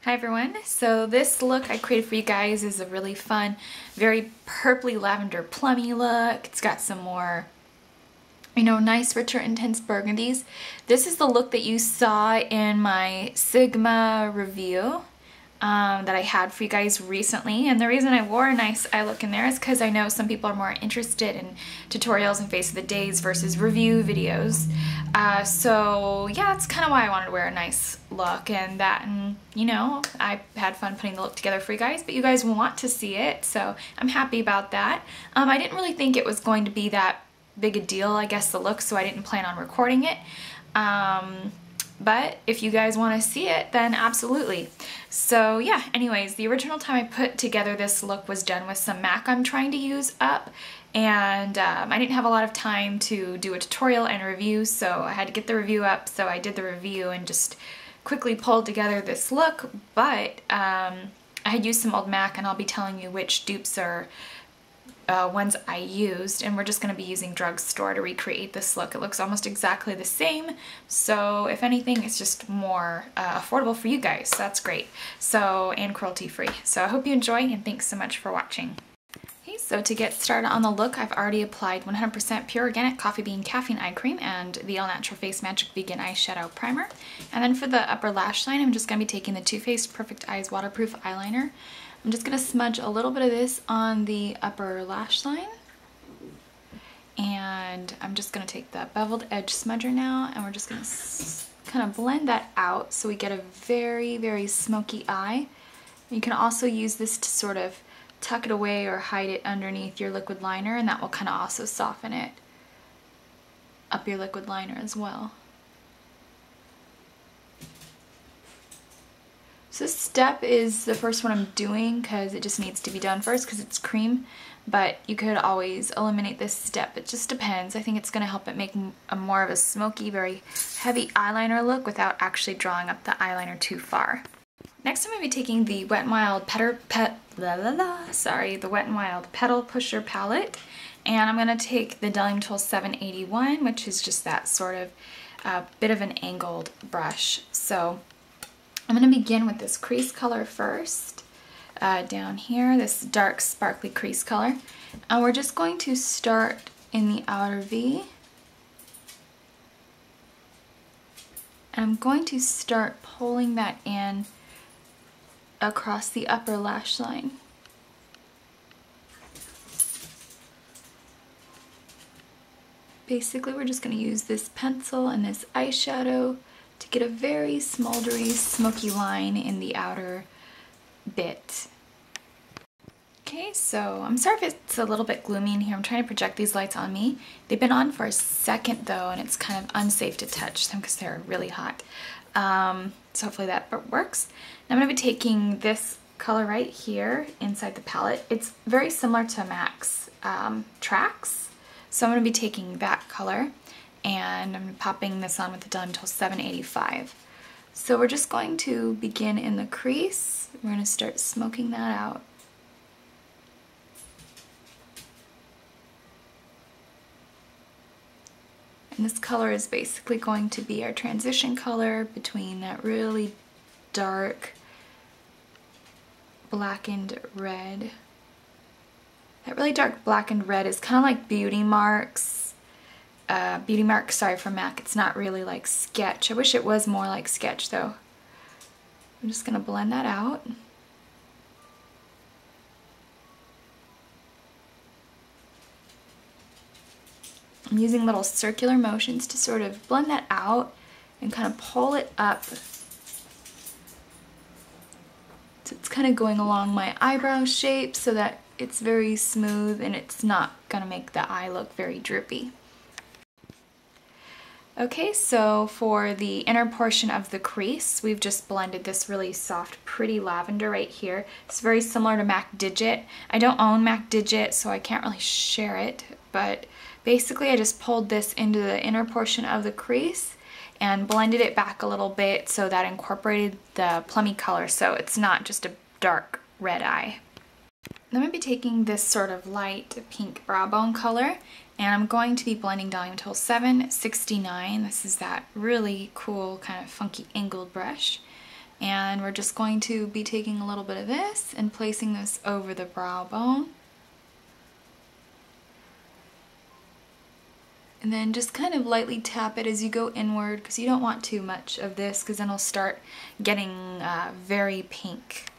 Hi everyone, so this look I created for you guys is a really fun, very purpley lavender plummy look. It's got some more, nice richer intense burgundies. This is the look that you saw in my Sigma review that I had for you guys recently, and the reason I wore a nice eye look in there is because I know some people are more interested in tutorials and face of the days versus review videos. So yeah, that's kind of why I wanted to wear a nice look, and I had fun putting the look together for you guys, but you guys want to see it, so I'm happy about that. I didn't really think it was going to be that big a deal, I guess, the look, so I didn't plan on recording it. But if you guys want to see it, then absolutely. So yeah, anyways, the original time I put together this look was done with some MAC I'm trying to use up, and I didn't have a lot of time to do a tutorial and review, so I had to get the review up, so I did the review and just quickly pulled together this look, but I had used some old MAC, and I'll be telling you which dupes are ones I used, and we're just going to be using drugstore to recreate this look. It looks almost exactly the same, so if anything, it's just more affordable for you guys, so that's great. So, and cruelty free. So I hope you enjoy, and thanks so much for watching. Okay, so to get started on the look, I've already applied 100% pure organic coffee bean caffeine eye cream and the All Natural Face Magic Vegan Eyeshadow Primer. And then for the upper lash line, I'm just going to be taking the Too Faced Perfect Eyes Waterproof Eyeliner. I'm just going to smudge a little bit of this on the upper lash line, and I'm just going to take the beveled edge smudger now, and we're just going to kind of blend that out so we get a very, very smoky eye. You can also use this to sort of tuck it away or hide it underneath your liquid liner, and that will kind of also soften it up your liquid liner as well. So this step is the first one I'm doing because it just needs to be done first because it's cream, but you could always eliminate this step. It just depends. I think it's going to help it make a more of a smoky, very heavy eyeliner look without actually drawing up the eyeliner too far. Next I'm going to be taking the Wet n Wild the Wet n Wild Petal Pusher palette, and I'm going to take the Bdellium Tool 781, which is just that sort of bit of an angled brush. So I'm going to begin with this crease color first, down here, this dark sparkly crease color. And we're just going to start in the outer V. And I'm going to start pulling that in across the upper lash line. Basically, we're just going to use this pencil and this eyeshadow to get a very smoldery, smoky line in the outer bit. Okay, so I'm sorry if it's a little bit gloomy in here. I'm trying to project these lights on me. They've been on for a second though, and it's kind of unsafe to touch them because they're really hot. So hopefully that works. Now I'm going to be taking this color right here inside the palette. It's very similar to MAC's Tracks, so I'm going to be taking that color, and I'm popping this on with the Bdellium Tool 785. So we're just going to begin in the crease. We're going to start smoking that out. And this color is basically going to be our transition color between that really dark blackened red. That really dark blackened red is kind of like Beauty Marks. Sorry, from MAC. It's not really like Sketch. I wish it was more like Sketch though. I'm just going to blend that out. I'm using little circular motions to sort of blend that out and kind of pull it up. So it's kind of going along my eyebrow shape so that it's very smooth and it's not going to make the eye look very droopy. Okay, so for the inner portion of the crease, we've just blended this really soft, pretty lavender right here. It's very similar to MAC Digit. I don't own MAC Digit, so I can't really share it, but basically I just pulled this into the inner portion of the crease and blended it back a little bit so that incorporated the plummy color, so it's not just a dark red eye. I'm going to be taking this sort of light pink brow bone color, and I'm going to be blending Bdellium Tool 769. This is that really cool kind of funky angled brush. And we're just going to be taking a little bit of this and placing this over the brow bone. And then just kind of lightly tap it as you go inward, because you don't want too much of this, because then it'll start getting very pink,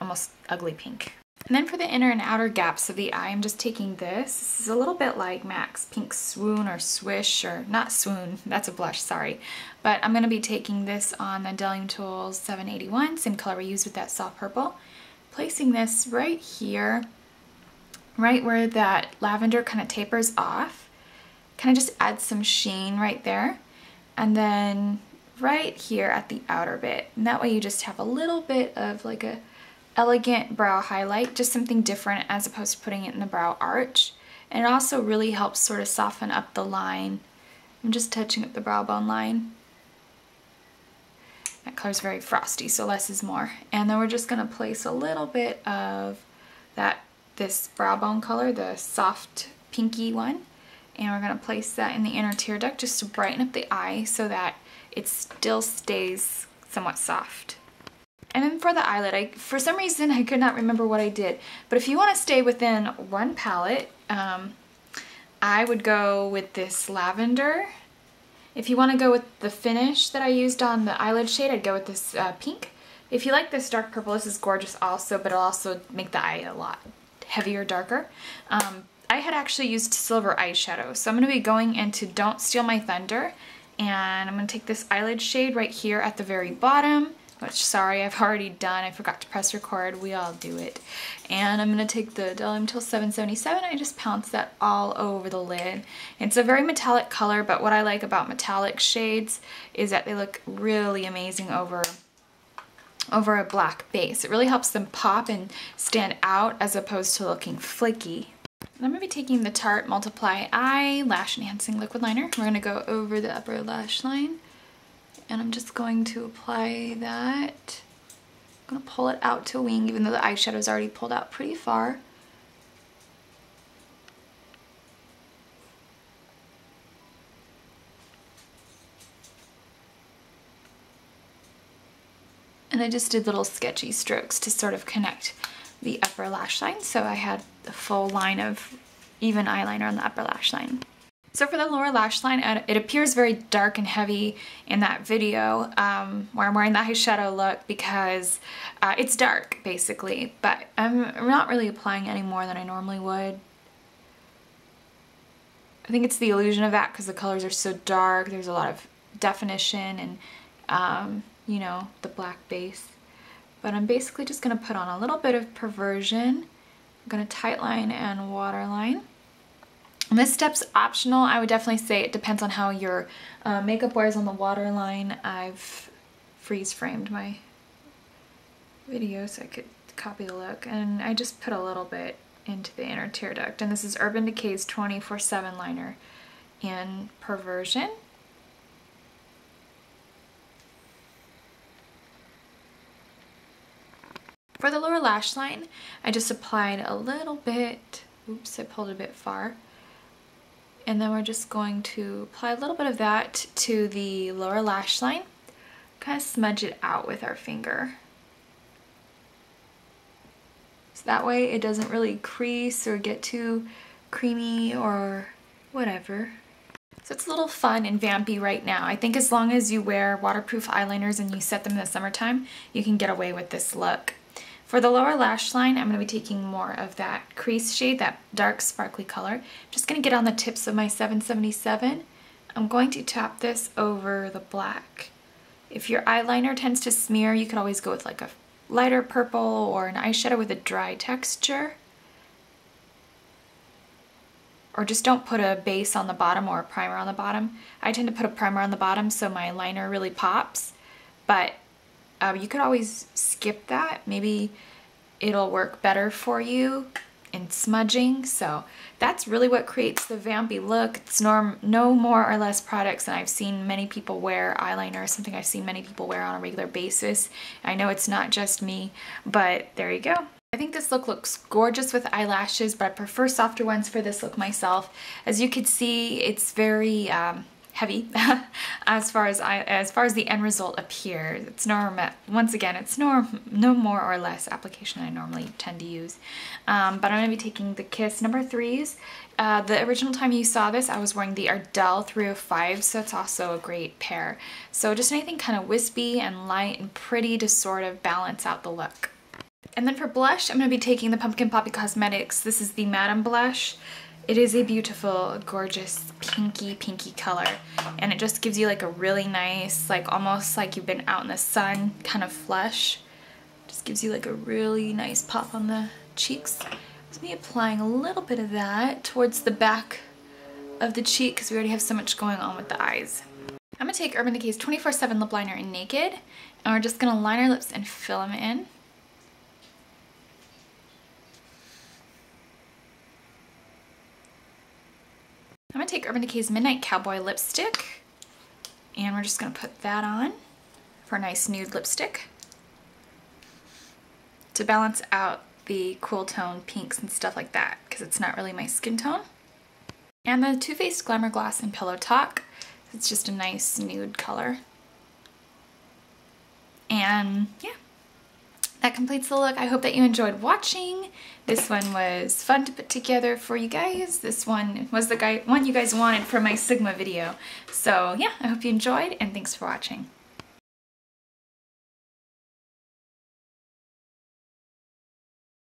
almost ugly pink. And then for the inner and outer gaps of the eye, I'm just taking this. This is a little bit like MAC's Pink Swoon or Swish, or not Swoon, that's a blush, sorry. But I'm going to be taking this on the Bdellium Tools 781, same color we used with that soft purple. Placing this right here, right where that lavender kind of tapers off. Kind of just add some sheen right there. And then right here at the outer bit. And that way you just have a little bit of like a elegant brow highlight, just something different as opposed to putting it in the brow arch. And it also really helps sort of soften up the line. I'm just touching up the brow bone line. That color's very frosty, so less is more. And then we're just gonna place a little bit of this brow bone color, the soft pinky one. And we're going to place that in the inner tear duct just to brighten up the eye so that it still stays somewhat soft. And then for the eyelid, for some reason I could not remember what I did, but if you want to stay within one palette, I would go with this lavender. If you want to go with the finish that I used on the eyelid shade, I'd go with this pink. If you like this dark purple, this is gorgeous also, but it'll also make the eye a lot heavier, darker. I had actually used silver eyeshadow, so I'm going to be going into Don't Steal My Thunder, and I'm going to take this eyelid shade right here at the very bottom, which, sorry, I've already done. I forgot to press record. We all do it. And I'm going to take the Bdellium Tool 777. I just pounce that all over the lid. It's a very metallic color, but what I like about metallic shades is that they look really amazing over a black base. It really helps them pop and stand out as opposed to looking flaky. And I'm going to be taking the Tarte MultiplEYE Lash Enhancing Liquid Liner. We're going to go over the upper lash line. And I'm just going to apply that. I'm going to pull it out to wing, even though the eyeshadow is already pulled out pretty far. And I just did little sketchy strokes to sort of connect the upper lash line, so I had a full line of even eyeliner on the upper lash line. So for the lower lash line, it appears very dark and heavy in that video where I'm wearing the eyeshadow look because it's dark basically, but I'm not really applying any more than I normally would. I think it's the illusion of that because the colors are so dark, there's a lot of definition and you know, the black base. But I'm basically just going to put on a little bit of Perversion. I'm going to tightline and waterline. And this step's optional. I would definitely say it depends on how your makeup wears on the waterline. I've freeze framed my video so I could copy the look. And I just put a little bit into the inner tear duct. And this is Urban Decay's 24/7 liner in Perversion. For the lower lash line, I just applied a little bit, oops, I pulled it a bit far. And then we're just going to apply a little bit of that to the lower lash line. Kind of smudge it out with our finger. So that way it doesn't really crease or get too creamy or whatever. So it's a little fun and vampy right now. I think as long as you wear waterproof eyeliners and you set them in the summertime, you can get away with this look. For the lower lash line, I'm going to be taking more of that crease shade, that dark sparkly color. I'm just going to get on the tips of my 777. I'm going to tap this over the black. If your eyeliner tends to smear, you could always go with like a lighter purple or an eyeshadow with a dry texture. Or just don't put a base on the bottom or a primer on the bottom. I tend to put a primer on the bottom so my liner really pops, but you could always skip that. Maybe it'll work better for you in smudging. So that's really what creates the vampy look. It's no more or less products than I've seen many people wear. Eyeliner is something I've seen many people wear on a regular basis. I know it's not just me, but there you go. I think this look looks gorgeous with eyelashes, but I prefer softer ones for this look myself. As you can see, it's very heavy as far as the end result appears. It's once again, it's no more or less application I normally tend to use. But I'm going to be taking the Kiss number 3s. The original time you saw this, I was wearing the Ardell 305, so it's also a great pair. So just anything kind of wispy and light and pretty to sort of balance out the look. And then for blush, I'm going to be taking the Pumpkin Poppy Cosmetics. This is the Madame blush. It is a beautiful, gorgeous, pinky color, and it just gives you like a really nice, like almost like you've been out in the sun kind of flush. Just gives you like a really nice pop on the cheeks. With me applying a little bit of that towards the back of the cheek because we already have so much going on with the eyes. I'm going to take Urban Decay's 24/7 lip liner in Naked, and we're just going to line our lips and fill them in. I'm going to take Urban Decay's Midnight Cowboy lipstick, and we're just going to put that on for a nice nude lipstick to balance out the cool tone pinks and stuff like that, because it's not really my skin tone. And the Too Faced Glamour Gloss in Pillow Talk. It's just a nice nude color. And yeah, that completes the look. I hope that you enjoyed watching. This one was fun to put together for you guys. This one was the one you guys wanted for my Sigma video. So yeah, I hope you enjoyed, and thanks for watching.